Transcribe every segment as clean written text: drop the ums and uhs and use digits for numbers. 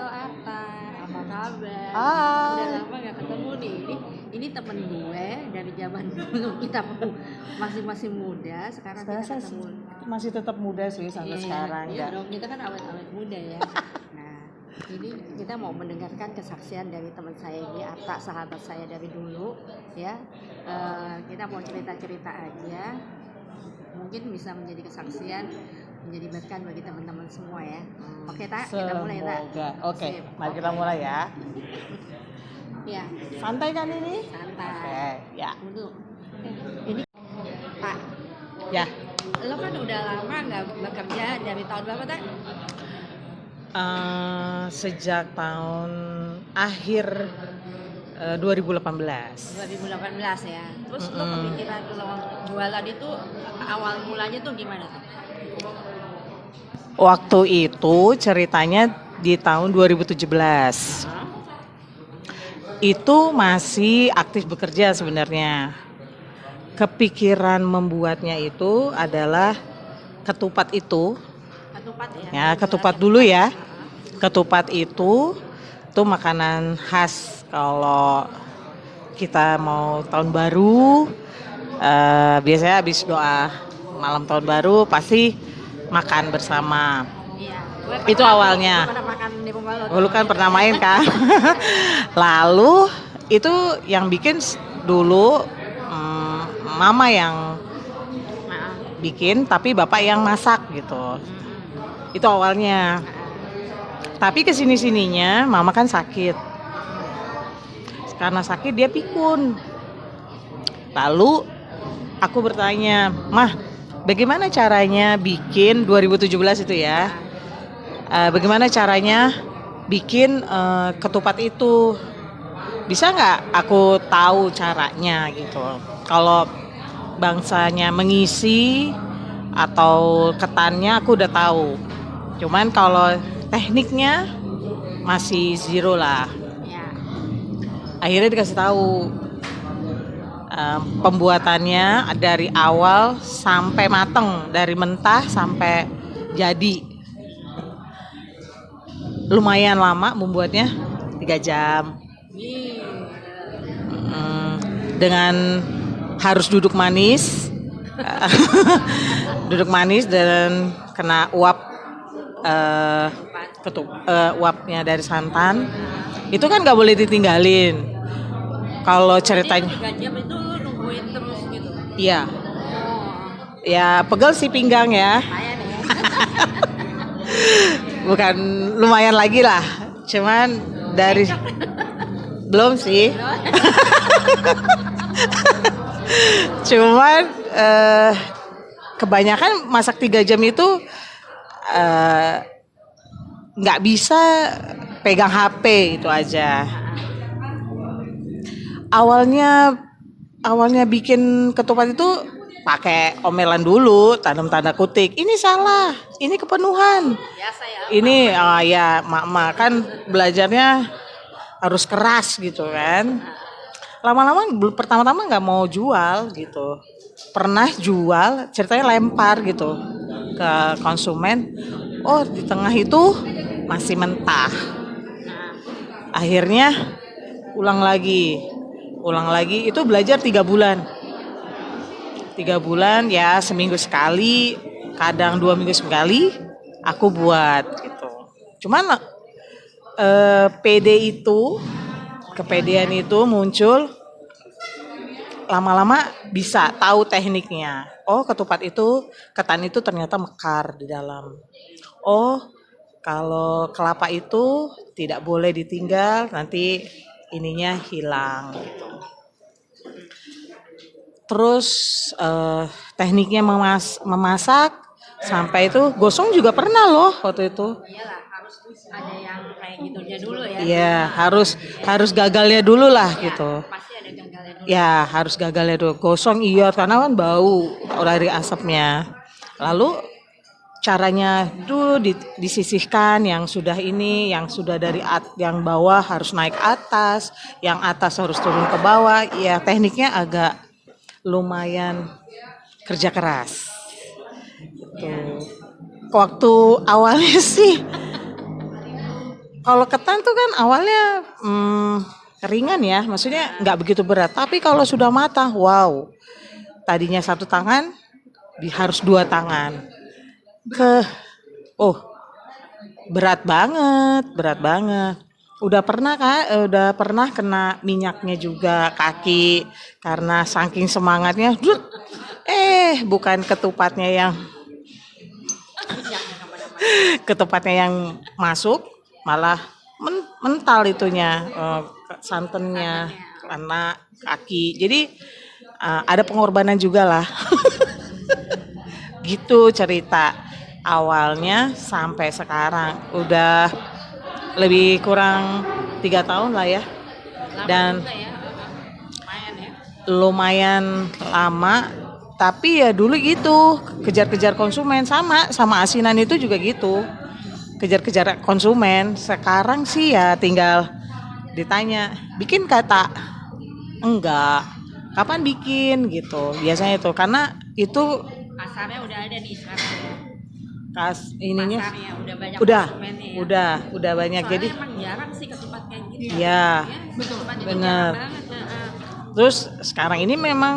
Halo Arta, apa kabar? Udah Hai. lama gak ketemu nih. Ini temen gue dari zaman dulu kita masing-masing muda. Sekarang Sekarang kita saya ketemu. masih tetap muda sih sampai sekarang Iya ya. dong, kita kan awet-awet muda ya. Nah, ini kita mau mendengarkan kesaksian dari teman saya ini, Arta, sahabat saya dari dulu. Ya, kita mau cerita-cerita aja. Mungkin bisa menjadi kesaksian, menjadi berkat bagi teman-teman semua ya. Oke, Tak, kita mulai, Tak. Semoga. Oke, Sip, mari kita oke. mulai ya. Ya, Santai kan ini? santai. Oke, ya. Dulu. Ini Pak, Ya. lo kan udah lama nggak bekerja dari tahun berapa, Tak? Sejak tahun akhir 2018. 2018 ya. Terus lo Mm-mm. kepikiran lo jualan itu awal mulanya tuh gimana tuh? Waktu itu ceritanya di tahun 2017. Itu masih aktif bekerja sebenarnya. Kepikiran membuatnya itu adalah ketupat itu. Ketupat ya? Ya, Jualan ketupat dulu ya. Heeh. Ketupat itu makanan khas kalau kita mau tahun baru. Biasanya habis doa malam tahun baru pasti makan bersama. Iya. Gue Itu pernah tuh, awalnya. gue pernah makan di rumah lo. Lu kan pernah main kan? Lalu itu yang bikin dulu mama yang Nah, bikin tapi bapak yang masak gitu. Itu awalnya. Tapi kesini-sininya mama kan sakit. Karena sakit dia pikun. Lalu aku bertanya, "Mah, bagaimana caranya bikin 2017 itu ya? Bagaimana caranya bikin ketupat itu? Bisa nggak aku tahu caranya gitu? Kalau bangsanya mengisi atau ketannya aku udah tahu. Cuman kalau tekniknya masih zero lah." ya. Akhirnya dikasih tahu pembuatannya dari awal sampai mateng, dari mentah sampai jadi. Lumayan lama membuatnya 3 jam. Dengan harus duduk manis. Duduk manis dan kena uap uapnya dari santan. Itu kan nggak boleh ditinggalin. Kalau ceritanya, Jadi 3 jam itu lo nungguin terus gitu. iya, Oh, ya pegel sih pinggang ya. lumayan ya. Bukan lumayan lagi lah. Cuman dari belum sih. Cuman kebanyakan masak 3 jam itu nggak bisa pegang HP itu aja. Awalnya bikin ketupat itu pakai omelan dulu, tanam tanda kutip. Ini salah, ini kepenuhan. Biasa ya. Ini ya mak kan belajarnya harus keras gitu kan. Lama-lama pertama-tama nggak mau jual gitu. Pernah jual, ceritanya lempar gitu ke konsumen. Oh, di tengah itu masih mentah. Akhirnya ulang lagi itu belajar 3 bulan. 3 bulan ya, seminggu sekali, kadang 2 minggu sekali aku buat gitu. Cuman kepedean itu muncul, lama-lama bisa tahu tekniknya. Oh, ketupat itu, ketan itu ternyata mekar di dalam. Oh, kalau kelapa itu tidak boleh ditinggal, nanti ininya hilang gitu. Terus tekniknya memasak sampai itu gosong juga pernah loh waktu itu. Iyalah, harus ada yang kayak gitunya dulu ya. Iya, harus gagalnya dulu lah gitu. Pasti ada gagalnya dulu. Ya, harus gagalnya dulu. Gosong iya, karena kan bau dari asapnya. Lalu caranya dulu disisihkan yang sudah ini, yang sudah dari yang bawah harus naik atas, yang atas harus turun ke bawah. Ya, tekniknya agak lumayan kerja keras. Gitu. Waktu awalnya sih Kalau ketan tuh kan awalnya ringan ya, maksudnya nggak begitu berat. Tapi kalau sudah matang, wow, tadinya satu tangan harus dua tangan. Oh, berat banget, berat banget. Udah pernah kena minyaknya juga kaki karena saking semangatnya. Bukan ketupatnya yang masuk, malah mental itunya, santannya karena kaki. Jadi ada pengorbanan juga lah. Gitu cerita awalnya sampai sekarang udah lebih kurang 3 tahun lah ya. Dan lumayan lama, tapi ya dulu gitu kejar-kejar konsumen, sama asinan itu juga gitu, kejar-kejar konsumen. Sekarang sih ya tinggal ditanya bikin kata enggak, kapan bikin gitu, biasanya itu karena itu pasarnya udah ada nih sekarang. ininya Pasarnya udah banyak udah konsumennya ya. udah banyak. Soalnya jadi emang jarang sih ketupat kayak gitu. Iya, ketupat itu bener. jarang banget. Terus sekarang ini memang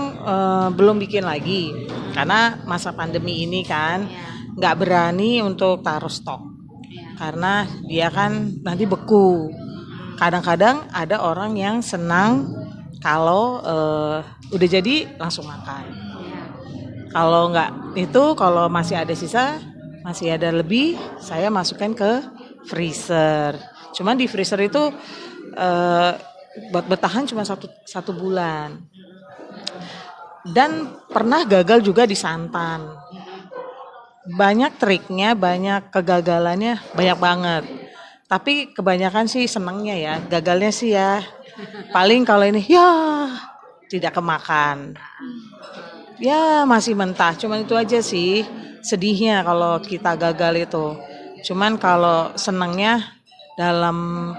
belum bikin lagi karena masa pandemi ini kan, nggak berani untuk taruh stok karena dia kan nanti beku. Kadang-kadang ada orang yang senang kalau udah jadi langsung makan. Kalau nggak itu, kalau masih ada sisa, masih ada lebih, saya masukkan ke freezer. Cuman di freezer itu buat bertahan cuma satu bulan. Dan pernah gagal juga di santan. Banyak triknya, banyak kegagalannya, banyak banget. Tapi kebanyakan sih senangnya ya, gagalnya sih ya paling kalau ini ya tidak kemakan. Ya masih mentah, cuman itu aja sih sedihnya kalau kita gagal itu. Cuman kalau senangnya dalam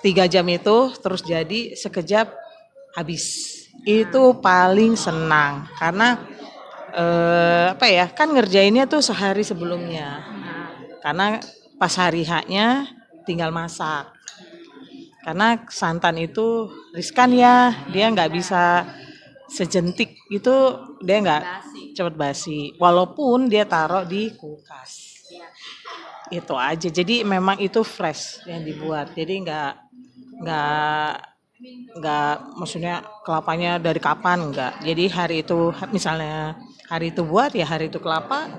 3 jam itu terus jadi sekejap habis. Itu paling senang karena apa ya, kan ngerjainnya tuh sehari sebelumnya. Karena pas hari H-nya tinggal masak. Karena santan itu riskan ya, dia nggak bisa sejentik itu, dia nggak cepet basi. Walaupun dia taruh di kulkas. Itu aja. Jadi memang itu fresh yang dibuat. Jadi nggak maksudnya kelapanya dari kapan, enggak. Jadi hari itu misalnya hari itu buat ya hari itu kelapa.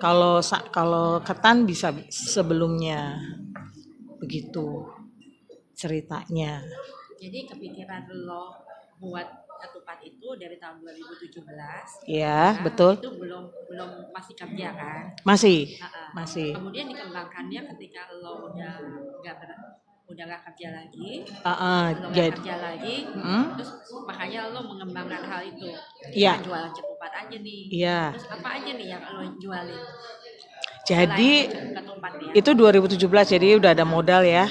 Kalau ketan bisa sebelumnya. Begitu ceritanya. Jadi kepikiran lo buat ketupat itu dari tahun 2017. Iya, betul. Itu belum masih kerja kan? Masih. Kemudian dikembangkannya ketika lo udah nggak kerja lagi, terus makanya lo mengembangkan hal itu. Iya. Jualan ketupat aja nih. Iya. Terus apa aja nih yang lo jualin? Jadi itu 2017, jadi udah ada modal ya,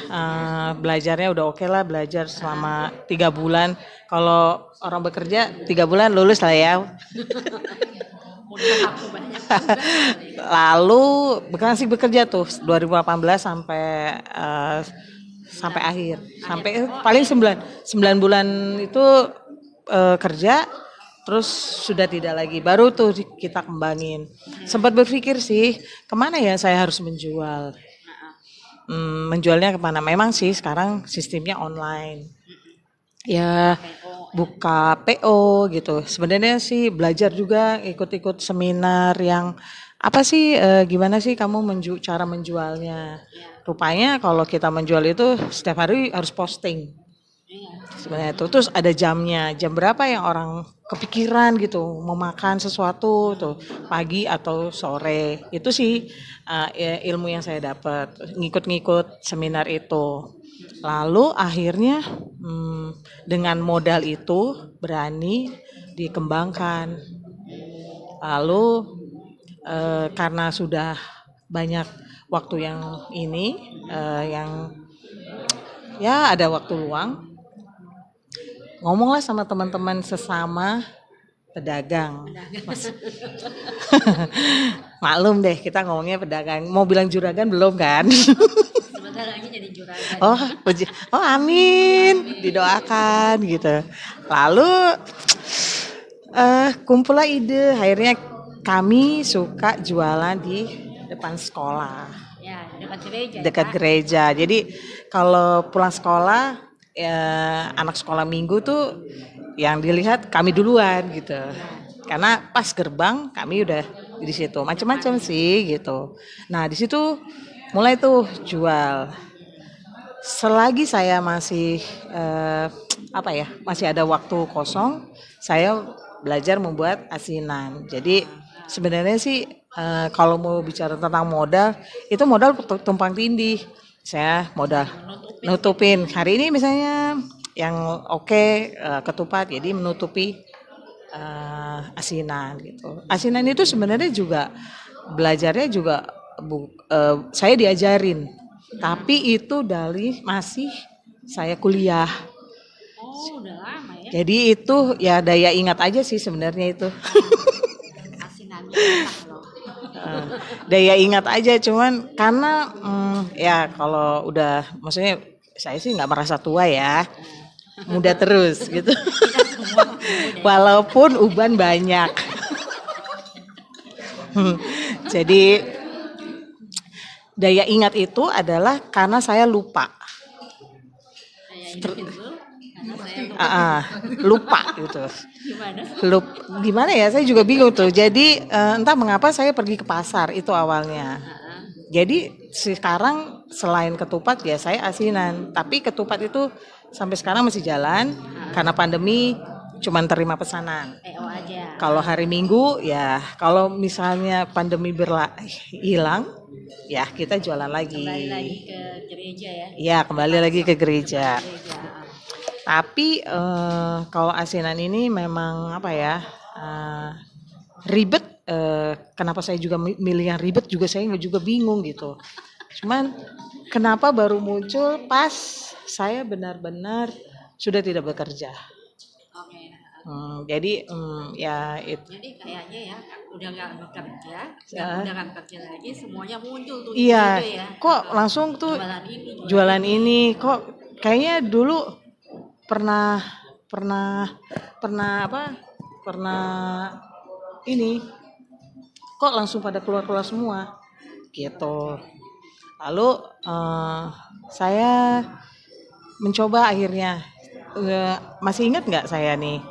belajarnya udah oke lah, belajar selama 3 bulan. Kalau orang bekerja 3 bulan lulus lah ya. Lalu masih bekerja tuh 2018 sampai akhir, sampai paling 9 bulan itu kerja. Terus sudah tidak lagi, baru tuh kita kembangin. Sempat berpikir sih, kemana ya saya harus menjual. Menjualnya kemana? Memang sih sekarang sistemnya online. Ya buka PO gitu. Sebenarnya sih belajar juga, ikut-ikut seminar yang apa sih, gimana sih kamu cara menjualnya. Rupanya kalau kita menjual itu setiap hari harus posting. Sebenarnya itu terus ada jamnya, jam berapa yang orang kepikiran gitu mau makan sesuatu tuh, pagi atau sore. Itu sih ilmu yang saya dapat ngikut-ngikut seminar itu. Lalu akhirnya dengan modal itu berani dikembangkan. Lalu karena sudah banyak waktu yang yang ya ada waktu luang, ngomonglah sama teman-teman sesama pedagang. Maklum deh kita ngomongnya pedagang, mau bilang juragan belum kan? semoga lagi jadi juragan. Oh, oh amin, didoakan gitu. Lalu kumpullah ide, akhirnya kami suka jualan di depan sekolah, Ya, dekat gereja. dekat Kak. gereja. Jadi kalau pulang sekolah, ya, anak sekolah minggu tuh yang dilihat kami duluan gitu. Karena pas gerbang kami udah di situ, macam-macam sih gitu. Nah di situ mulai tuh jual. Selagi saya masih apa ya, masih ada waktu kosong, saya belajar membuat asinan. Jadi sebenarnya sih kalau mau bicara tentang modal, itu modal tumpang tindih. Saya modal nutupin. Hari ini misalnya yang oke, ketupat, jadi menutupi asinan gitu. Asinan itu sebenarnya juga belajarnya juga saya diajarin, tapi itu dari masih saya kuliah. Oh, udah lama ya. Jadi itu ya daya ingat aja sih sebenarnya itu. Asinannya enak loh. Daya ingat aja, cuman karena ya kalau udah, maksudnya saya sih nggak merasa tua ya, muda terus gitu. Kita semua muda. Walaupun uban banyak. Jadi daya ingat itu adalah karena saya lupa. Saya ingat itu karena saya lupa. Lupa gitu. Gimana? Gimana ya, saya juga bingung tuh. Jadi entah mengapa saya pergi ke pasar itu awalnya. Jadi sekarang selain ketupat ya saya asinan, tapi ketupat itu sampai sekarang masih jalan karena pandemi, cuman terima pesanan. PO aja. Kalau hari Minggu ya, kalau misalnya pandemi hilang, ya kita jualan lagi. Kembali lagi ke gereja ya. Ya kembali lagi ke gereja. Gereja. Tapi kalau asinan ini memang apa ya, ribet. Kenapa saya juga milih yang ribet juga saya juga bingung gitu. Cuman kenapa baru muncul pas saya benar-benar sudah tidak bekerja. Oke. Jadi ya itu. Jadi kayaknya ya udah nggak bekerja, udah nggak bekerja lagi, semuanya muncul tuh Iya, ide ya. kok langsung tuh Jualan ini. kok kayaknya dulu pernah ini kok langsung pada keluar semua gitu. Lalu saya mencoba akhirnya, masih ingat nggak saya nih?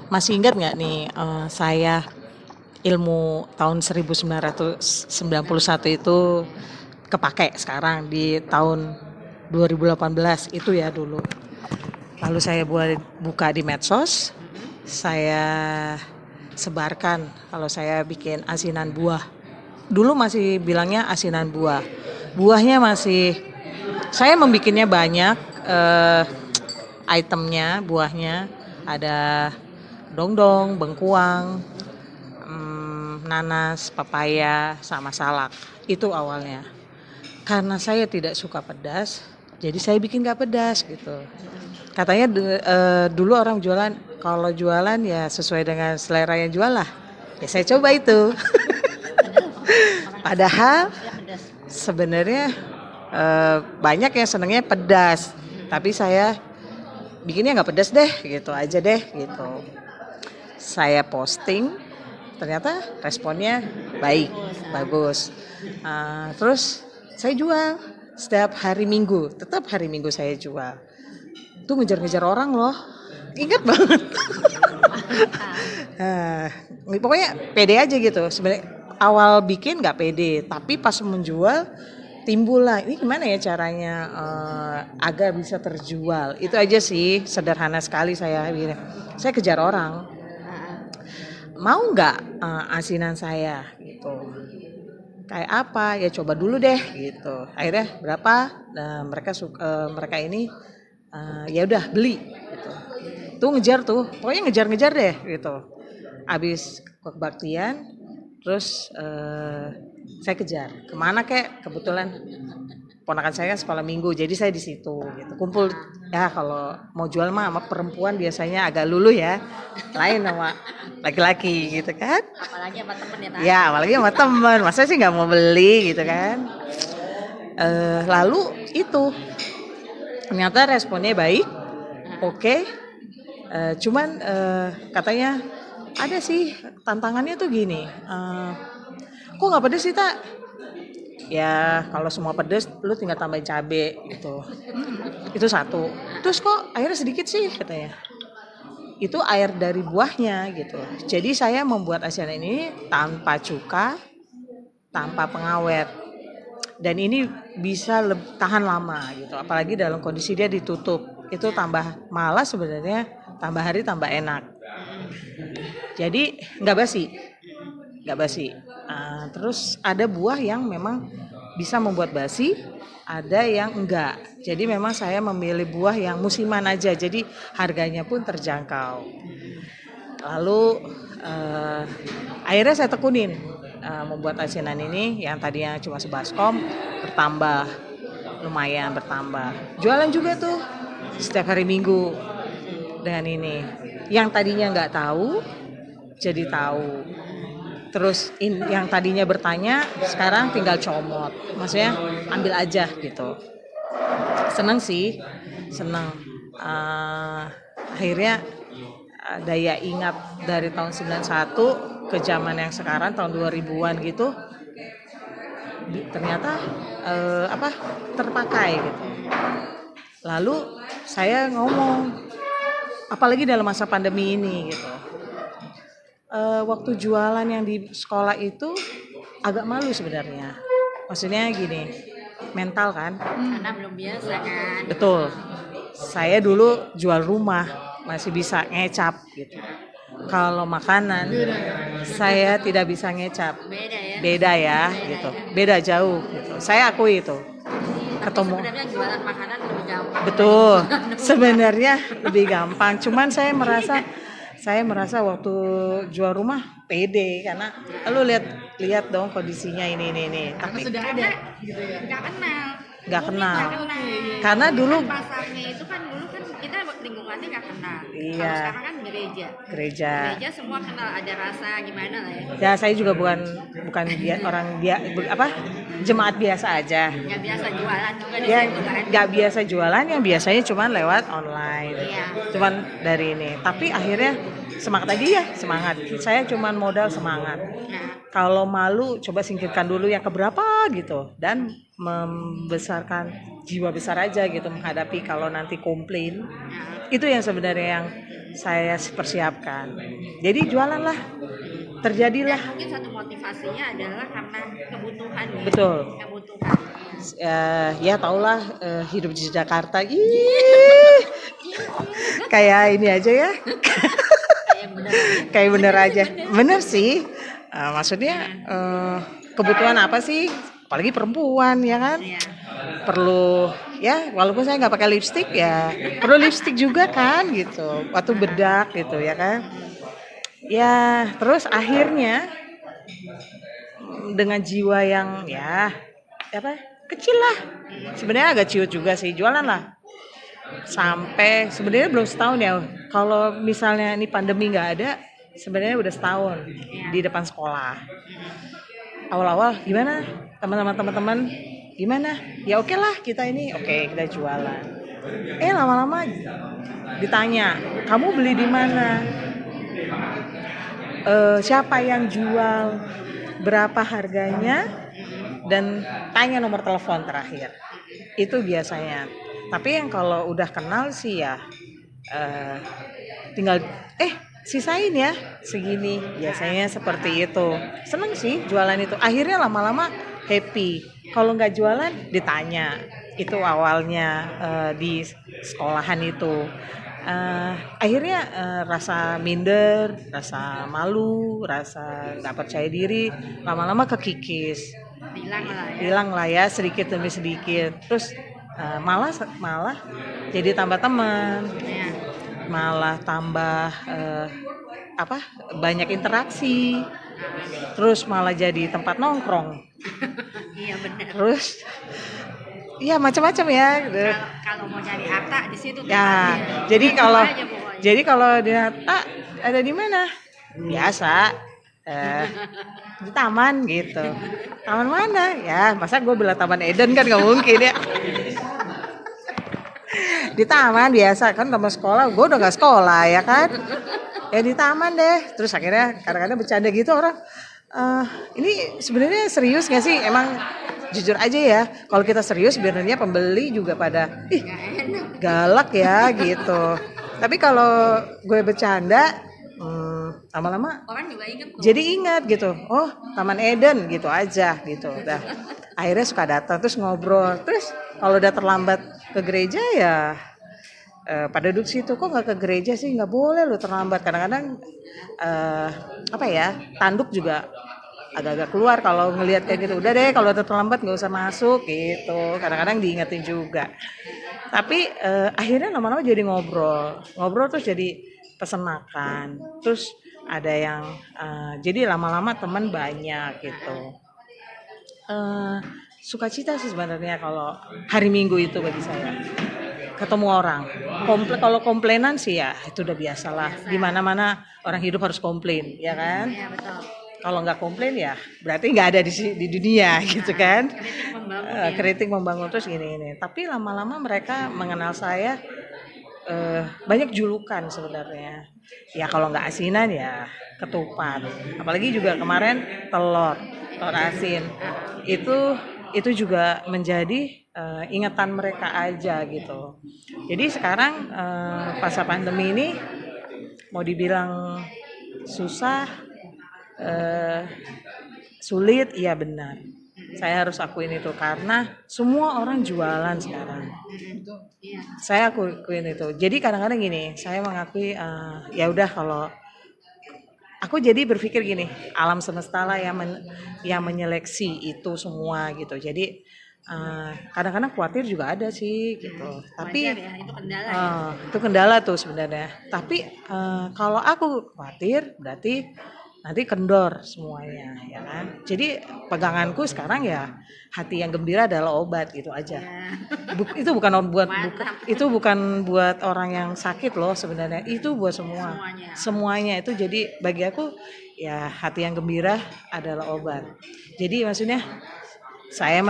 Masih ingat nggak nih saya ilmu tahun 1991 itu kepake sekarang di tahun 2018 itu ya dulu. Lalu saya buka di medsos, saya sebarkan kalau saya bikin asinan buah. Dulu masih bilangnya asinan buah. Buahnya masih, saya membikinnya banyak itemnya, buahnya ada dongdong, bengkuang, nanas, papaya, sama salak. Itu awalnya. Karena saya tidak suka pedas, jadi saya bikin gak pedas gitu. Katanya dulu orang jualan, kalau jualan ya sesuai dengan selera yang jual lah. Ya saya coba itu. Padahal sebenarnya banyak yang senangnya pedas, tapi saya bikinnya nggak pedas deh, gitu aja deh gitu. Saya posting, ternyata responnya baik, bagus. Terus saya jual setiap hari Minggu, tetap hari Minggu saya jual. Itu ngejar-ngejar orang loh, ingat banget. Pokoknya pede aja gitu. Sebenarnya awal bikin nggak pede, tapi pas menjual timbul lah, ini gimana ya caranya agar bisa terjual. Itu aja sih, sederhana sekali saya kejar orang. Mau nggak asinan saya gitu, kayak apa ya, coba dulu deh gitu. Akhirnya berapa, mereka ini ya udah beli gitu. Tuh ngejar tuh, pokoknya ngejar deh gitu. Abis kebaktian terus saya kejar kemana kek, kebetulan ponakan saya kan sekolah minggu, jadi saya di situ gitu. Kumpul ya, kalau mau jual mah sama perempuan biasanya agak luluh ya. Lain sama laki-laki gitu kan. Apalagi sama temen ya, Ya, apalagi sama teman. Masa sih nggak mau beli gitu kan. Lalu itu ternyata responnya baik, oke. Cuman katanya ada sih tantangannya tuh gini, kok nggak pedes sih tak? Ya kalau semua pedes lu tinggal tambahin cabe gitu. Itu satu. Terus kok airnya sedikit sih katanya. Itu air dari buahnya gitu. Jadi saya membuat asinan ini tanpa cuka, tanpa pengawet. Dan ini bisa tahan lama gitu. Apalagi dalam kondisi dia ditutup. Itu tambah malah sebenarnya tambah hari tambah enak. Jadi nggak basi. Terus ada buah yang memang bisa membuat basi, ada yang enggak. Jadi memang saya memilih buah yang musiman aja, jadi harganya pun terjangkau. Lalu akhirnya saya tekunin membuat asinan ini yang tadinya cuma sebaskom lumayan bertambah. Jualan juga tuh setiap hari Minggu dengan ini. Yang tadinya nggak tahu jadi tahu. Terus yang tadinya bertanya sekarang tinggal comot, maksudnya ambil aja gitu. Seneng sih, seneng. Akhirnya daya ingat dari tahun 91 ke zaman yang sekarang tahun 2000-an gitu, ternyata terpakai gitu. Lalu saya ngomong, apalagi dalam masa pandemi ini gitu. Waktu jualan yang di sekolah itu agak malu sebenarnya. Maksudnya gini, mental kan? Karena belum biasa kan. Betul. Saya dulu jual rumah masih bisa ngecap gitu. Kalau makanan saya tidak bisa ngecap. Beda ya gitu. Beda jauh gitu. Saya akui itu. Ketemu. Sebenarnya jualan makanan lebih gampang. Betul. Sebenarnya lebih gampang. Cuman saya merasa waktu jual rumah pede karena lu lihat dong kondisinya ini. Tapi sudah ada gitu ya. Nggak kenal. Karena dulu pasarnya itu kan dulu kan kita lingkungannya nggak kenal. Iya. Kalau sekarang kan gereja semua kenal, ada rasa gimana lah ya. Ya saya juga bukan jemaat biasa aja. Nggak biasa jualan juga di Ya, situ kan. nggak biasa jualan, yang biasanya cuma lewat online. Iya. Cuman dari ini. Tapi akhirnya semangat. Saya cuma modal semangat. Nah, Kalau malu coba singkirkan dulu yang keberapa gitu, dan membesarkan jiwa besar aja gitu menghadapi kalau nanti komplain. Itu yang sebenarnya yang saya persiapkan. Jadi jualan lah, terjadilah. dan mungkin satu motivasinya adalah karena kebutuhan ya. Betul. Kebutuhan. Ya taulah, hidup di Jakarta kayak ini aja ya. Kayak bener aja. Bener sih. Maksudnya kebutuhan apa sih? Apalagi perempuan ya kan? Iya. Perlu ya, walaupun saya nggak pakai lipstik ya perlu lipstik juga kan gitu. Waktu bedak gitu ya kan. Ya terus akhirnya dengan jiwa yang kecil lah. Sebenarnya agak ciut juga sih, jualan lah. Sampai sebenarnya belum setahun ya. Kalau misalnya ini pandemi nggak ada, sebenarnya udah setahun di depan sekolah. Awal-awal gimana teman-teman gimana? Ya oke lah kita jualan. Lama-lama ditanya, kamu beli di mana? Siapa yang jual? Berapa harganya? Dan tanya nomor telepon terakhir. Itu biasanya. Tapi yang kalau udah kenal sih ya tinggal sisain ya segini, biasanya seperti itu. Seneng sih jualan itu, akhirnya lama-lama happy. Kalau nggak jualan ditanya, itu awalnya di sekolahan itu. Akhirnya rasa minder, rasa malu, rasa nggak percaya diri lama-lama kekikis, hilang lah ya sedikit demi sedikit. Terus malah jadi tambah teman, malah tambah banyak interaksi, terus malah jadi tempat nongkrong. Iya benar. Terus Iya macam-macam ya gitu. Kalau mau cari harta di situ Ya, tempatnya. jadi Gitu kalau aja pokoknya. jadi kalau dia ada di mana? Biasa eh, di taman gitu. Taman mana? Ya, masa gue bilang Taman Eden kan nggak mungkin ya. Di taman biasa kan taman sekolah, gue udah nggak sekolah ya kan. Ya di taman deh. Terus akhirnya kadang-kadang bercanda gitu orang. "Eh, ini sebenarnya serius nggak sih? Emang jujur aja ya, kalau kita serius sebenarnya pembeli juga pada ih Nggak enak. galak ya gitu. Tapi kalau gue bercanda, lama-lama Orang juga inget kok. jadi ingat gitu. Oh, Taman Eden gitu aja gitu. Dah. Akhirnya suka datang terus ngobrol. Terus kalau udah terlambat ke gereja ya pada duduk situ, kok nggak ke gereja sih, nggak boleh lo terlambat. Kadang-kadang apa ya, tanduk juga agak-agak keluar kalau ngelihat kayak gitu. Udah deh kalau udah terlambat nggak usah masuk gitu. Kadang-kadang diingetin juga. Tapi akhirnya lama-lama jadi ngobrol terus jadi pesen makan. Terus ada yang jadi lama-lama teman banyak gitu. Sukacita sih sebenarnya kalau hari Minggu itu bagi saya ketemu orang. Kalau komplainan sih ya itu udah biasalah. Di mana-mana orang hidup harus komplain, ya kan? Iya betul. Kalau nggak komplain ya berarti nggak ada di dunia gitu kan. Kritik membangun ya. Kritik membangun terus ini. Tapi lama-lama mereka mengenal saya banyak julukan sebenarnya. Ya kalau nggak asinan ya ketupat. Apalagi juga kemarin telur asin. Itu juga menjadi ingatan mereka aja gitu. Jadi sekarang pasca pandemi ini mau dibilang susah, sulit, iya benar. Saya harus akuin itu karena semua orang jualan sekarang. Iya. Saya akuin itu. Jadi kadang-kadang gini, saya mengakui ya udah kalau aku jadi berpikir gini, alam semesta lah yang menyeleksi itu semua gitu. Jadi kadang-kadang khawatir juga ada sih gitu. Tapi Wajar ya, itu kendala ya. itu kendala tuh sebenarnya. Tapi kalau aku khawatir berarti nanti kendor semuanya ya kan. Jadi peganganku sekarang ya hati yang gembira adalah obat gitu aja. Ya. Itu bukan buat orang yang sakit loh sebenarnya. Itu buat semua. Semuanya itu jadi bagi aku ya hati yang gembira adalah obat. Jadi maksudnya saya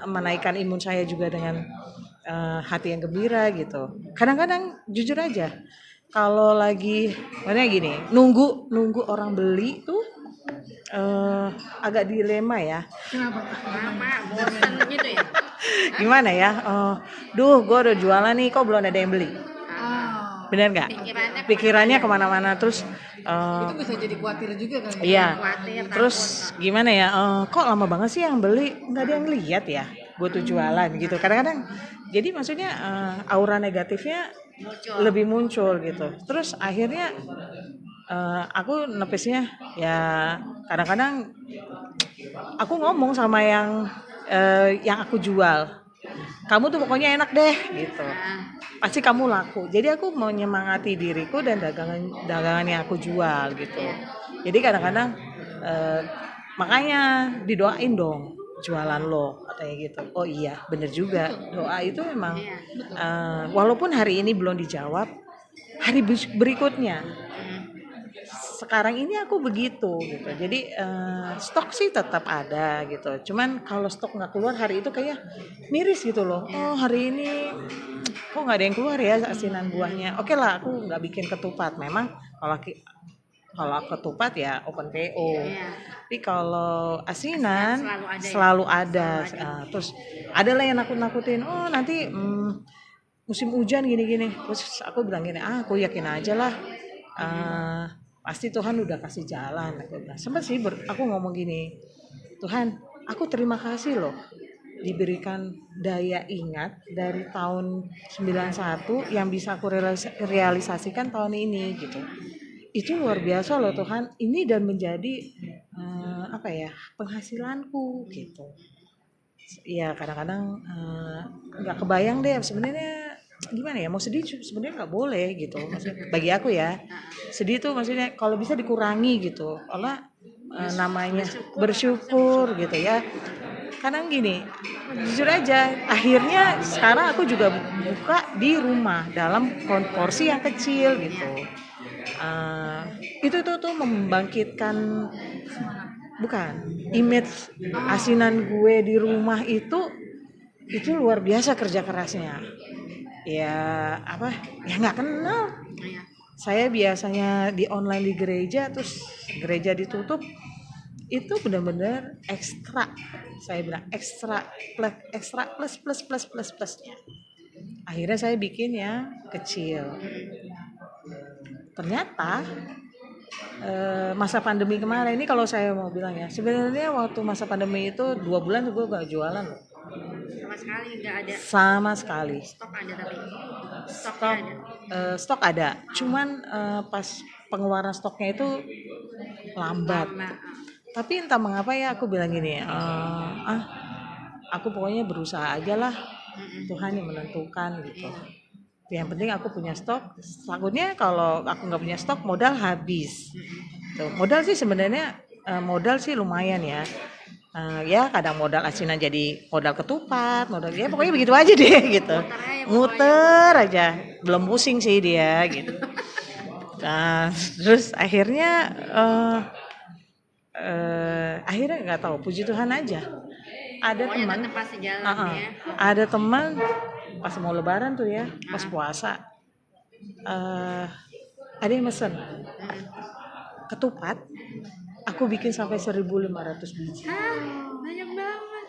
menaikkan imun saya juga dengan hati yang gembira gitu. Kadang-kadang jujur aja kalau lagi makanya gini, nunggu orang beli tuh agak dilema ya. Kenapa? Bosan gitu ya? Gimana ya? Duh, gue udah jualan nih, kok belum ada yang beli? Bener nggak? Pikirannya kemana-mana terus. Itu bisa jadi khawatir juga kan? Iya. Khawatir, Terus gimana ya? Kok lama banget sih yang beli? Nggak ada yang lihat ya? Gue tuh jualan gitu. Kadang-kadang. Jadi maksudnya aura negatifnya lebih muncul gitu. Terus akhirnya aku nepisnya ya kadang-kadang aku ngomong sama yang aku jual, kamu tuh pokoknya enak deh gitu, pasti kamu laku. Jadi aku mau menyemangati diriku dan dagangan yang aku jual gitu. Jadi kadang-kadang makanya didoain dong jualan lo katanya gitu. Oh iya bener juga, doa itu memang walaupun hari ini belum dijawab, hari berikutnya sekarang ini aku begitu gitu. Jadi stok sih tetap ada gitu. Cuman kalau stok nggak keluar hari itu kayak miris gitu loh. Oh hari ini kok nggak ada yang keluar ya asinan buahnya. Oke lah aku nggak bikin ketupat. Memang kalau ketupat ya open PO. Tapi kalau asinan selalu ada. Terus ada lah yang nakut-nakutin. Oh nanti musim hujan gini-gini. Terus aku bilang gini, aku yakin aja lah. Pasti Tuhan udah kasih jalan. Sempat sih aku ngomong gini, Tuhan aku terima kasih loh diberikan daya ingat dari tahun 91 yang bisa aku realisasikan tahun ini gitu. Itu luar biasa loh Tuhan, ini dan menjadi penghasilanku gitu. Ya kadang-kadang nggak kebayang deh sebenarnya gimana ya, mau sedih sebenarnya nggak boleh gitu maksudnya bagi aku ya. Sedih tuh maksudnya kalau bisa dikurangi gitu, Allah namanya bersyukur gitu ya. Kadang gini, jujur aja, akhirnya sekarang aku juga buka di rumah dalam porsi yang kecil gitu. Itu tuh membangkitkan bukan image asinan gue di rumah itu luar biasa kerja kerasnya. Ya apa? Ya nggak kenal. Iya. Saya biasanya di online di gereja, terus gereja ditutup, itu benar-benar ekstra. Saya bilang ekstra plusnya. Akhirnya saya bikin yang kecil. Ternyata masa pandemi kemarin ini, kalau saya mau bilang ya, sebenarnya waktu masa pandemi itu 2 bulan gue gak jualan loh. Sama sekali nggak ada. Sama sekali. Stok ada tapi. Stoknya ada. Stok ada, cuman pas pengeluaran stoknya itu lambat. Lama. Tapi entah mengapa ya aku bilang gini, aku pokoknya berusaha aja lah, Tuhan yang menentukan gitu. Yang penting aku punya stok. Takutnya kalau aku nggak punya stok, modal habis. Tuh, modal sih sebenarnya modal sih lumayan ya. Ya kadang modal asinan jadi modal ketupat, modal ya pokoknya begitu aja deh gitu. Muter aja, belum pusing sih dia gitu. Nah, terus akhirnya akhirnya nggak tahu, puji Tuhan aja. Ada Pokoknya teman, tetap pasti jalan ya. ada teman pas mau lebaran tuh ya, pas puasa, ada yang mesen ketupat, aku bikin sampai 1.500 biji. Banyak banget.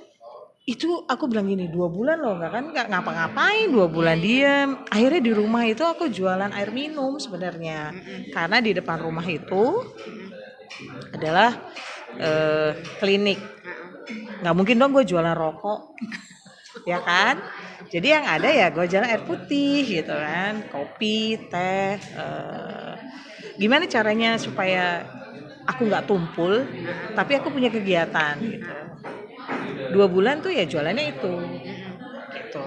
Itu aku bilang gini, 2 bulan loh, nggak ngapa-ngapain, 2 bulan diem. Akhirnya di rumah itu aku jualan air minum sebenarnya, karena di depan rumah itu adalah klinik. Nggak mungkin dong gue jualan rokok, ya kan? Jadi yang ada ya gue jualan air putih gitu kan, kopi, teh. Gimana caranya supaya aku nggak tumpul, tapi aku punya kegiatan gitu. 2 bulan tuh ya jualannya itu, gitu.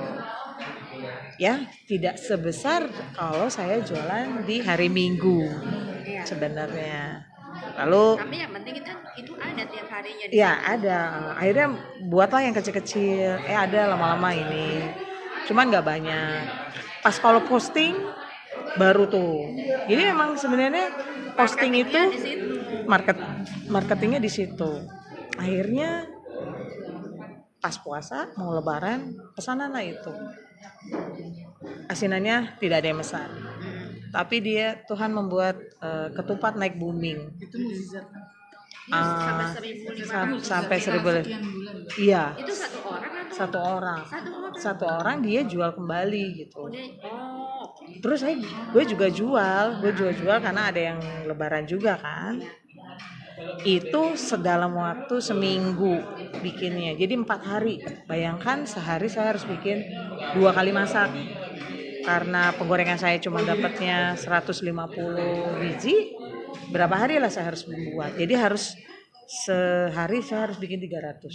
Ya tidak sebesar kalau saya jualan di hari Minggu sebenarnya. Lalu Tapi yang penting itu ada tiap harinya. ya ada, akhirnya buatlah yang kecil-kecil, ada lama-lama ini, cuman nggak banyak. Pas kalau posting baru tuh, jadi memang sebenarnya posting itu marketingnya di situ. Akhirnya pas puasa mau lebaran pesanan lah itu, asinannya tidak ada yang pesan, tapi dia Tuhan membuat ketupat naik booming. Itu mukjizat. Sampai 1.000. Iya. Itu satu orang atau? Satu orang dia jual kembali gitu. Oh. Terus gue juga jual karena ada yang lebaran juga kan. Itu sedalam waktu seminggu bikinnya, jadi 4 hari. Bayangkan sehari saya harus bikin 2 kali masak, karena penggorengan saya cuma dapatnya 150 biji. Berapa hari lah saya harus membuat, jadi harus sehari saya harus bikin 300.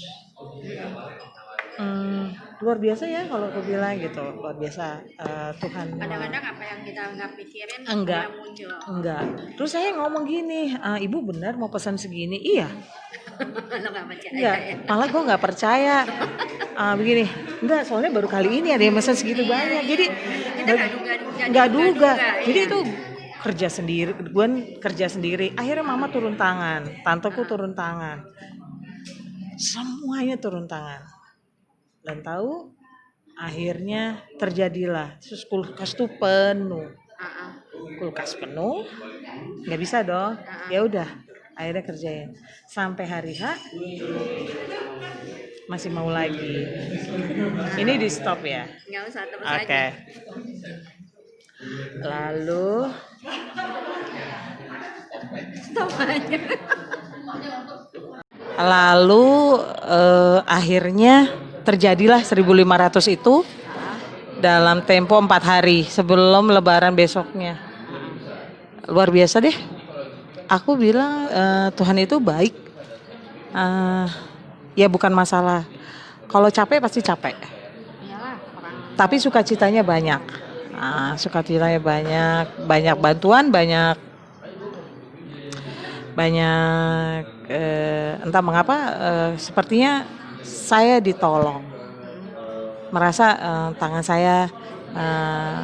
Luar biasa ya kalau aku bilang gitu, luar biasa. Tuhan Kadang-kadang apa yang kita nggak pikirin enggak yang muncul. enggak. Terus saya ngomong gini, ibu benar mau pesan segini? Iya. Lo nggak percaya Enggak, ya? malah gue nggak percaya. Begini, enggak, soalnya baru kali ini ada yang pesan segitu banyak, jadi Kita nggak duga. Jadi iya. itu gue kerja sendiri. Akhirnya mama turun tangan, tanteku turun tangan, semuanya turun tangan. Dan tahu akhirnya terjadilah, terus kulkas tuh penuh, nggak bisa dong. Ya udah, akhirnya kerjain sampai hari H masih mau lagi. Ini di stop ya. Nggak usah terus Oke. aja. Lalu Stop aja. akhirnya terjadilah 1.500 itu dalam tempo 4 hari sebelum lebaran besoknya. Luar biasa deh. Aku bilang Tuhan itu baik. Ya bukan masalah. Kalau capek pasti capek. Iyalah, Tapi sukacitanya banyak. Sukacitanya banyak bantuan, banyak entah mengapa sepertinya saya ditolong, merasa tangan saya eh,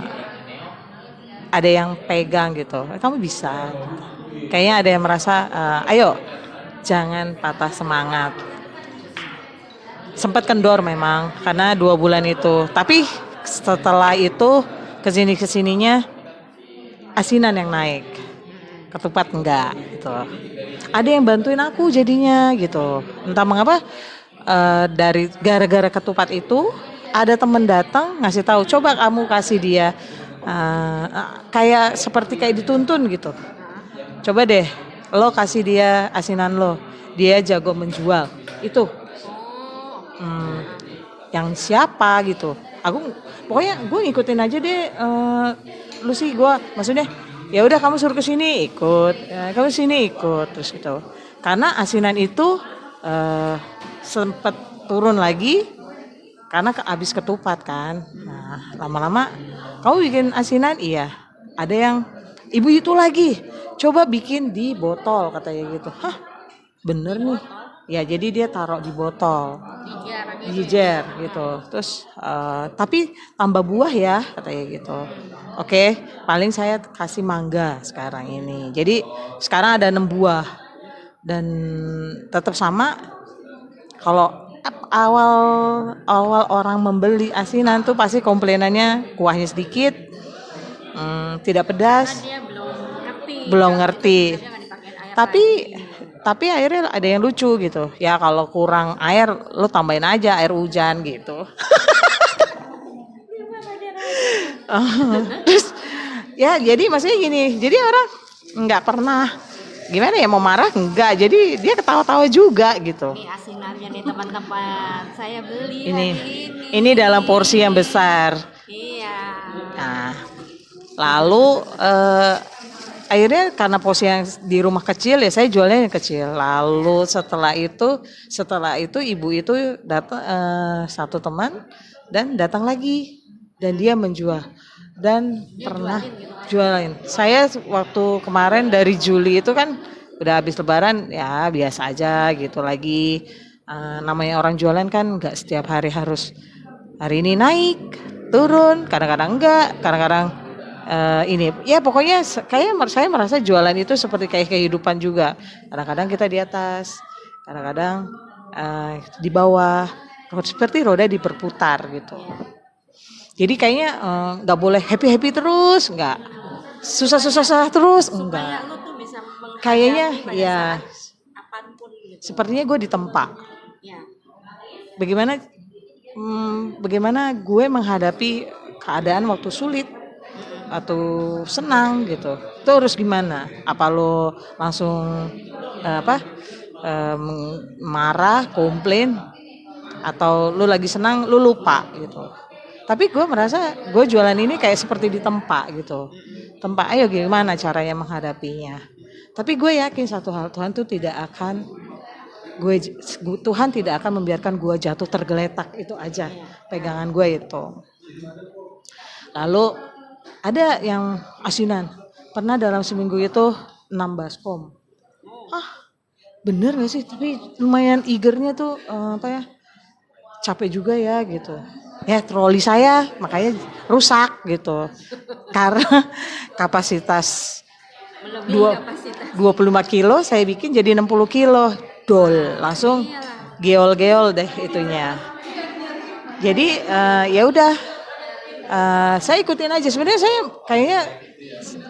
ada yang pegang gitu, kamu bisa. Kayaknya ada yang merasa, ayo jangan patah semangat. Sempat kendor memang karena 2 bulan itu, tapi setelah itu kesini kesininya asinan yang naik, ketupat enggak gitu. Ada yang bantuin aku jadinya gitu. Entah mengapa dari gara-gara ketupat itu ada temen datang ngasih tahu, coba kamu kasih dia kayak seperti kayak dituntun gitu. Coba deh lo kasih dia asinan lo, dia jago menjual. Itu hmm, yang siapa gitu. Aku pokoknya gue ngikutin aja deh. Lu sih gue maksudnya ya udah kamu suruh ke sini ikut, kamu sini ikut terus gitu. Karena asinan itu sempet turun lagi karena habis ketupat kan. Nah lama-lama kamu bikin asinan, iya. Ada yang ibu itu lagi coba bikin di botol katanya gitu. Hah bener nih. Ya jadi dia taruh di botol, dijer gitu. Terus tapi tambah buah ya katanya gitu. Oke, paling saya kasih mangga sekarang ini. Jadi sekarang ada 6 buah dan tetap sama. Kalau awal awal orang membeli asinan tuh pasti komplainannya kuahnya sedikit, tidak pedas, Dia belum ngerti. dia nggak dipakein air Tapi lagi. tapi akhirnya ada yang lucu gitu. Ya kalau kurang air lo tambahin aja air hujan gitu. Terus ya jadi maksudnya gini. Jadi orang nggak pernah gimana ya mau marah enggak. Jadi dia ketawa-tawa juga gitu. Nih asinannya nih teman-teman, saya beli Ini hari ini dalam porsi yang besar. Iya. Nah, lalu akhirnya karena porsi yang di rumah kecil ya saya jualnya yang kecil. Lalu setelah itu ibu itu datang satu teman dan datang lagi dan dia menjual dan pernah jualin. Saya waktu kemarin dari Juli itu kan udah habis lebaran ya biasa aja gitu lagi. Namanya orang jualan kan nggak setiap hari harus hari ini naik turun, kadang-kadang enggak, kadang-kadang ini ya pokoknya kayak saya merasa jualan itu seperti kayak kehidupan juga. Kadang-kadang kita di atas, kadang-kadang di bawah, seperti roda diperputar gitu. Jadi kayaknya nggak boleh happy terus, nggak susah terus, Supaya enggak. lu tuh bisa menghadapi Kayaknya pada ya saat apapun gitu. sepertinya gue ditempa. Ya. Bagaimana gue menghadapi keadaan waktu sulit atau senang gitu. Itu harus gimana? Apa lo langsung marah, komplain, atau lu lagi senang lu lupa gitu. Tapi gue merasa gue jualan ini kayak seperti ditempa gitu. Tempa, ayo gimana caranya menghadapinya. Tapi gue yakin satu hal, Tuhan tidak akan membiarkan gue jatuh tergeletak, itu aja pegangan gue itu. Lalu ada yang asinan, pernah dalam seminggu itu 6 baskom. Bener gak sih? Tapi lumayan eagernya tuh capek juga ya gitu. Ya troli saya makanya rusak gitu. Karena kapasitas Melebihi kapasitas. 25 kilo saya bikin jadi 60 kilo. Dol, langsung geol-geol deh itunya. Jadi ya udah saya ikutin aja. Sebenarnya saya kayaknya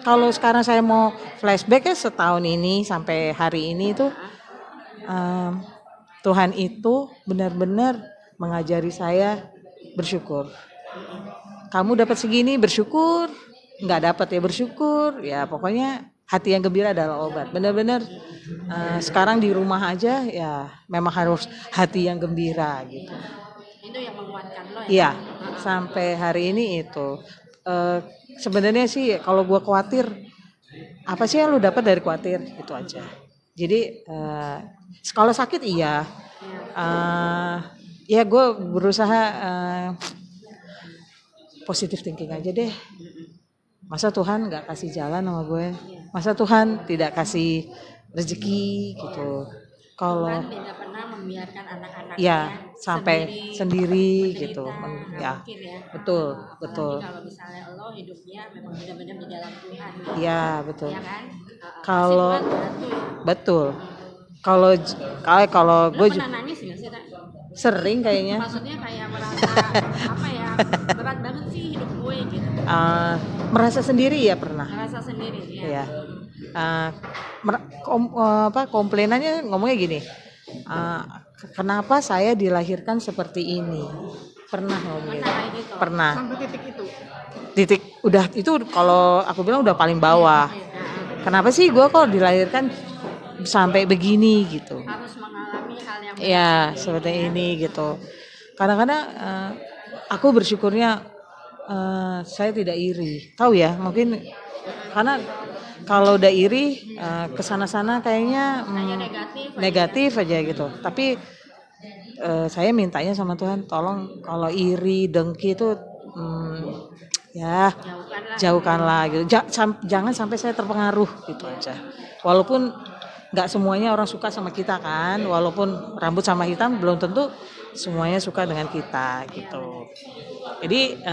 kalau sekarang saya mau flashback ya setahun ini sampai hari ini tuh Tuhan itu benar-benar mengajari saya bersyukur. Kamu dapat segini bersyukur, nggak dapat ya bersyukur. Ya pokoknya hati yang gembira adalah obat. Benar-benar sekarang di rumah aja ya memang harus hati yang gembira gitu. Itu yang menguatkan lo ya. Iya, sampai hari ini itu. Sebenarnya sih kalau gue khawatir, apa sih yang lu dapat dari khawatir? Itu aja. Jadi kalau sakit iya, ya gue berusaha positive thinking aja deh. Masa Tuhan nggak kasih jalan sama gue? Masa Tuhan tidak kasih rezeki gitu? Kalau Tuhan tidak pernah membiarkan anak-anaknya ya sampai sendiri menderita. gitu. Nggak Ya, mungkin ya. betul, Apalagi betul. kalau misalnya lo hidupnya memang benar-benar di dalam Tuhan ya, Iya, betul. ya kan? Pasti Kalau Tuhan bantu ya. betul. Kalau kalau Lo gue pernah nangis nggak sih, Tak? sering kayaknya. Maksudnya kayak merasa apa ya, berat banget sih hidup gue gitu. Merasa sendiri ya pernah. Ngerasa sendiri ya. Iya. Komplainannya ngomongnya gini. Kenapa saya dilahirkan seperti ini? Pernah ngomong gitu. Pernah kayak gitu. Pernah. Sampai titik itu. Titik udah itu kalau aku bilang udah paling bawah. Kenapa sih gue kok dilahirkan sampai begini gitu? Harus mengalami hal yang Ya seperti ini gitu. Kadang-kadang aku bersyukurnya saya tidak iri. Tahu ya mungkin karena kalau udah iri kesana-sana kayaknya negatif aja gitu. Tapi saya mintanya sama Tuhan, tolong kalau iri dengki itu ya jauhkanlah gitu. Jangan sampai saya terpengaruh gitu aja. Walaupun nggak semuanya orang suka sama kita kan, walaupun rambut sama hitam belum tentu semuanya suka dengan kita gitu. Jadi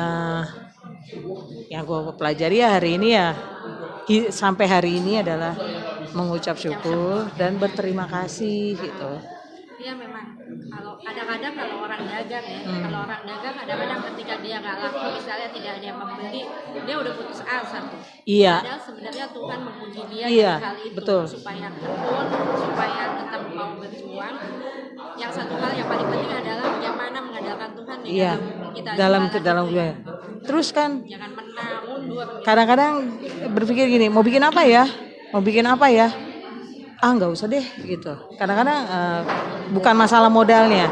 yang gue pelajari ya hari ini ya sampai hari ini adalah mengucap syukur dan berterima kasih gitu. Iya memang kalau kadang-kadang kalau orang dagang ya, kalau orang dagang kadang-kadang ketika dia nggak laku, misalnya tidak ada yang membeli, dia udah putus asa tuh. Iya. Padahal sebenarnya Tuhan menguji dia Iya, dari hal itu betul. supaya tekun, supaya tetap mau berjuang. Yang satu hal yang paling penting adalah bagaimana mengandalkan Tuhan di Iya. kita Dalam jualan itu ya. Terus kan Jangan menang, mundur. kadang-kadang berpikir gini, mau bikin apa ya? Nggak usah deh gitu. Kadang-kadang bukan masalah modalnya,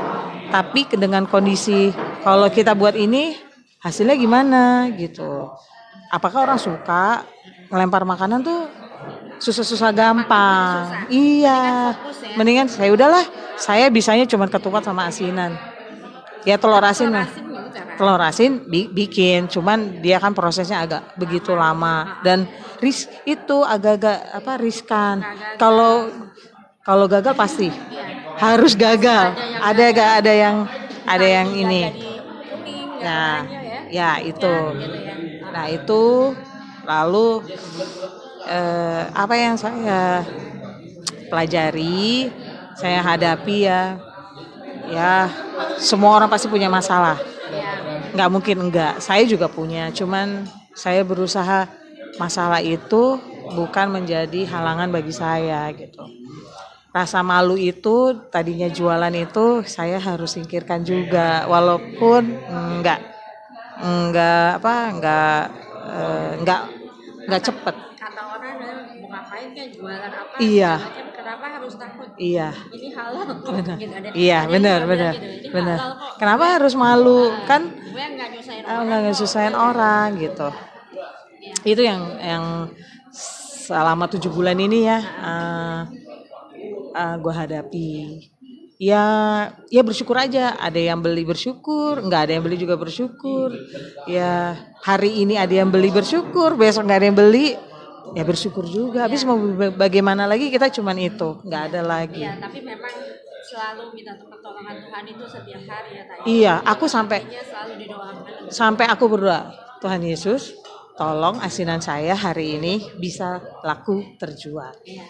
tapi dengan kondisi kalau kita buat ini hasilnya gimana gitu. Apakah orang suka ngelempar makanan tuh susah-susah gampang. Iya. Mendingan saya udahlah, saya bisanya cuma ketupat sama asinan. Ya telur asin lah. Telur asin bikin, cuman dia kan prosesnya agak begitu lama dan itu agak-agak riskan. Kalau gagal pasti harus gagal. Ada yang ini. Nah, ya itu. Nah itu lalu apa yang saya pelajari, saya hadapi ya semua orang pasti punya masalah. Nggak mungkin enggak, saya juga punya, cuman saya berusaha masalah itu bukan menjadi halangan bagi saya gitu. Rasa malu itu tadinya jualan itu saya harus singkirkan juga, walaupun enggak cepet. Kata orang mau ngapain kan jualan apa? Iya. Kenapa harus takut? Iya. Ini halal kok. Benar. Gitu, Iya, benar. Kenapa harus malu? Kan gue nggak nyusahin orang gitu. Itu yang selama 7 bulan ini ya gue hadapi. Ya bersyukur aja. Ada yang beli bersyukur, nggak ada yang beli juga bersyukur. Ya hari ini ada yang beli bersyukur, besok nggak ada yang beli, ya bersyukur juga. Habis mau bagaimana lagi, kita cuman itu, nggak ada lagi. Iya, tapi memang selalu minta pertolongan Tuhan itu setiap hari ya Tanya. Iya, aku sampai aku berdoa, Tuhan Yesus, tolong asinan saya hari ini bisa laku terjual. Iya.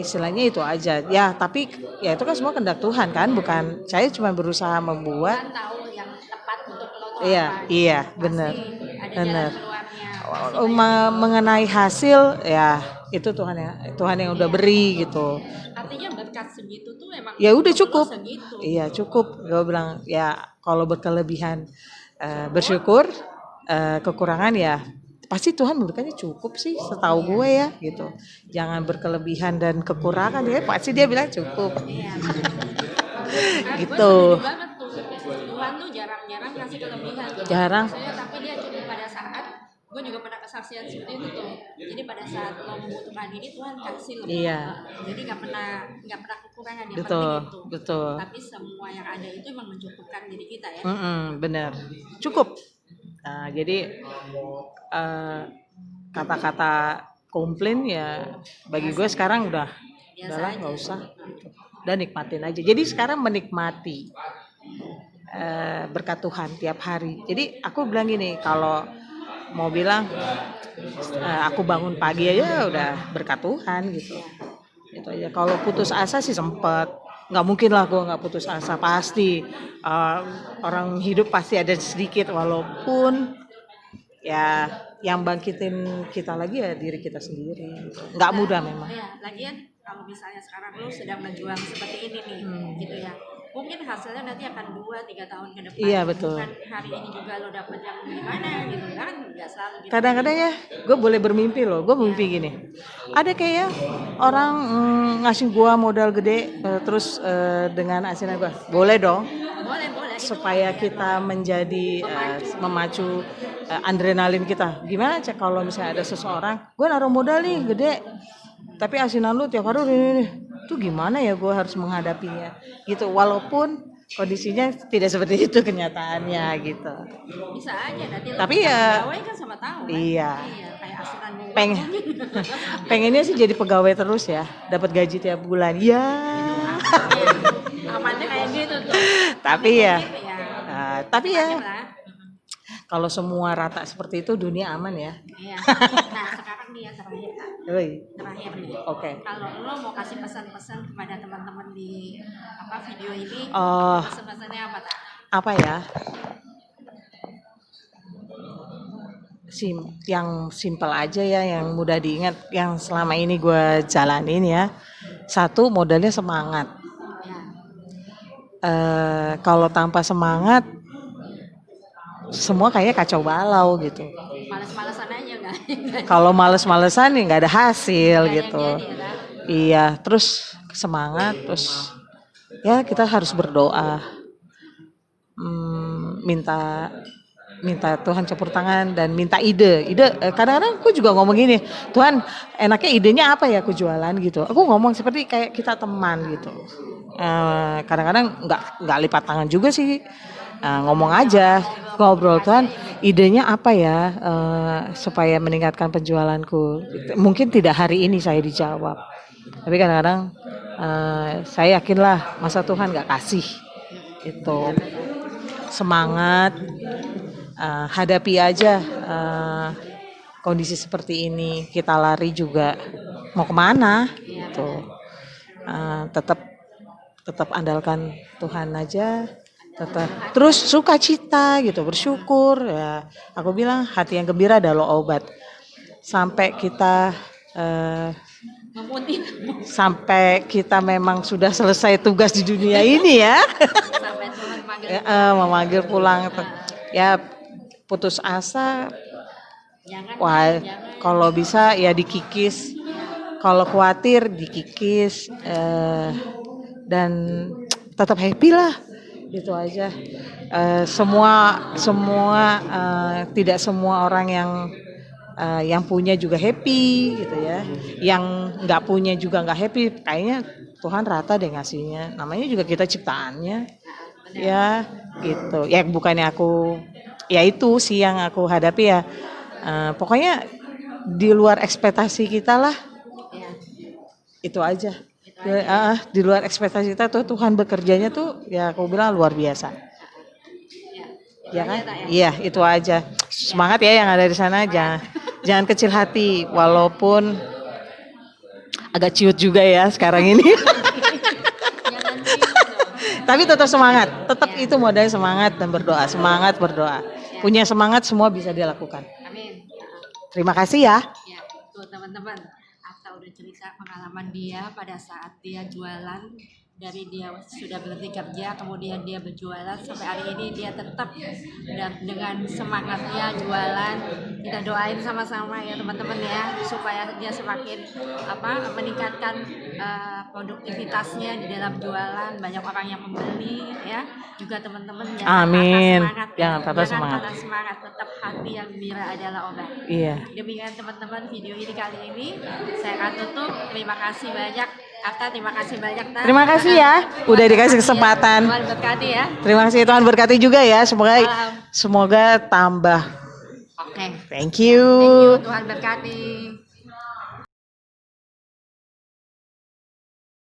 Istilahnya itu aja. Ya, tapi ya itu kan semua kehendak Tuhan kan, bukan saya cuma berusaha membuat. Tuhan tahu yang tepat untuk lo. Iya, benar. Benar. Mengenai hasil ya itu Tuhan yang udah beri gitu. Artinya berkat segitu tuh emang ya udah cukup. Segitu. Iya, cukup. Gue bilang ya kalau berkelebihan bersyukur, kekurangan ya pasti Tuhan memberikannya cukup sih, setahu gue ya gitu. Jangan berkelebihan dan kekurangan, ya pasti dia bilang cukup. Iya. Gitu. Tuhan tuh jarang-jarang kasih kelebihan. Jarang. Tapi dia cukup pada saat, gue juga pernah kesaksian seperti itu tuh. Jadi pada saat lo membutuhkan ini Tuhan kasih lo. Iya. Jadi nggak pernah kekurangan, yang Betul, penting itu. betul. Tapi semua yang ada itu emang mencukupkan diri kita ya. Benar, cukup. Nah, jadi kata-kata komplain ya bagi gue sekarang udahlah nggak usah. udah nikmatin aja. Jadi sekarang menikmati berkat Tuhan tiap hari. Jadi aku bilang gini, kalau mau bilang aku bangun pagi aja udah berkat Tuhan gitu. Itu aja. Kalau putus asa sih sempet, nggak mungkin lah gue nggak putus asa, pasti. Orang hidup pasti ada sedikit, walaupun ya yang bangkitin kita lagi ya diri kita sendiri. Nggak mudah memang. Ya, lagian kalau misalnya sekarang lu sedang berjuang seperti ini nih, gitu ya. Mungkin hasilnya nanti akan 2-3 tahun ke depan. Iya, betul. Bukan hari ini juga lo dapet yang gimana gitu kan, nggak selalu gitu. Kadang-kadang ya gue boleh bermimpi loh, gue mimpi gini, ada kayak orang ngasih gue modal gede, terus dengan asinan gue, boleh dong, Boleh itu supaya kita menjadi memacu adrenalin kita. Gimana cek kalau misalnya ada seseorang, gue naruh modal nih gede, tapi asinan lu tiap hari ini, tuh gimana ya gue harus menghadapinya gitu, walaupun kondisinya tidak seperti itu kenyataannya gitu. bisa aja nanti lo Tapi ya pegawai kan sama tahu kan. iya, Kayak asuran gue. pengennya sih jadi pegawai terus ya, dapat gaji tiap bulan ya. Amannya kayak gitu tuh. Tapi ya tapi ya Macam lah. kalau semua rata seperti itu dunia aman ya. Iya. Nah sekarang nih ya terakhir Kak. Oi, Terakhir nih. oke. Kalau lo mau kasih pesan-pesan kepada teman-teman di video ini, Oh, pesan-pesannya apa tak? apa ya? Yang simpel aja ya, yang mudah diingat, yang selama ini gue jalanin ya. Satu, modalnya semangat. Ya. Kalau tanpa semangat, semua kayaknya kacau balau gitu. Males-malesan aja nggak? Kalau males-malesan ya nggak ada hasil Nggak gitu. yang jadi, ya kan? Iya, terus semangat, terus ya kita harus berdoa, minta Tuhan campur tangan dan minta ide. Kadang-kadang aku juga ngomong gini, Tuhan enaknya idenya apa ya aku jualan gitu. Aku ngomong seperti kayak kita teman gitu. Kadang-kadang nggak lipat tangan juga sih. Ngomong aja, ngobrol, Tuhan idenya apa ya supaya meningkatkan penjualanku. Mungkin tidak hari ini saya dijawab, tapi kadang-kadang saya yakinlah masa Tuhan nggak kasih itu. Semangat, hadapi aja kondisi seperti ini. Kita lari juga mau kemana gitu. Tetap andalkan Tuhan aja. Terus sukacita gitu, bersyukur ya. Aku bilang hati yang gembira adalah obat. Sampai kita sampai kita memang sudah selesai tugas di dunia ini ya. Sampai Tuhan manggil. Memanggil pulang. Ya putus asa. Wah, kalau bisa ya dikikis. Kalau khawatir dikikis dan tetap happy lah. Itu aja. Tidak semua orang yang punya juga happy gitu ya. Yang nggak punya juga nggak happy. Kayaknya Tuhan rata deh ngasihnya. Namanya juga kita ciptaannya. Ya gitu. Ya bukannya ya itu sih yang aku hadapi ya. Pokoknya di luar ekspektasi kita lah. Itu aja. Di luar ekspektasi kita tuh Tuhan bekerjanya tuh ya aku bilang luar biasa. Ya kan? Iya, itu aja. Semangat ya yang ada di sana, jangan kecil hati walaupun agak ciut juga ya sekarang ini. Tapi tetap semangat. Tetap itu modalnya semangat dan berdoa. Semangat berdoa. Punya semangat semua bisa dilakukan. Amin. Terima kasih ya. Ya, tuh teman-teman. Udah cerita pengalaman dia pada saat dia jualan, dari dia sudah berhenti kerja kemudian dia berjualan sampai hari ini dia tetap dengan semangatnya jualan. Kita doain sama-sama ya teman-teman ya, supaya dia semakin meningkatkan produktivitasnya di dalam jualan, banyak orang yang membeli ya. Juga teman-teman amin, jangan patah semangat, tetap hati yang gembira adalah obat. Iya. Demikian teman-teman video ini kali ini saya akan tutup. Terima kasih banyak Atta, terima kasih banyak Ta. Terima kasih ya udah dikasih kesempatan. Tuhan berkati ya. Terima kasih, Tuhan berkati juga ya, semoga tambah. Oke. Thank you. Tuhan berkati.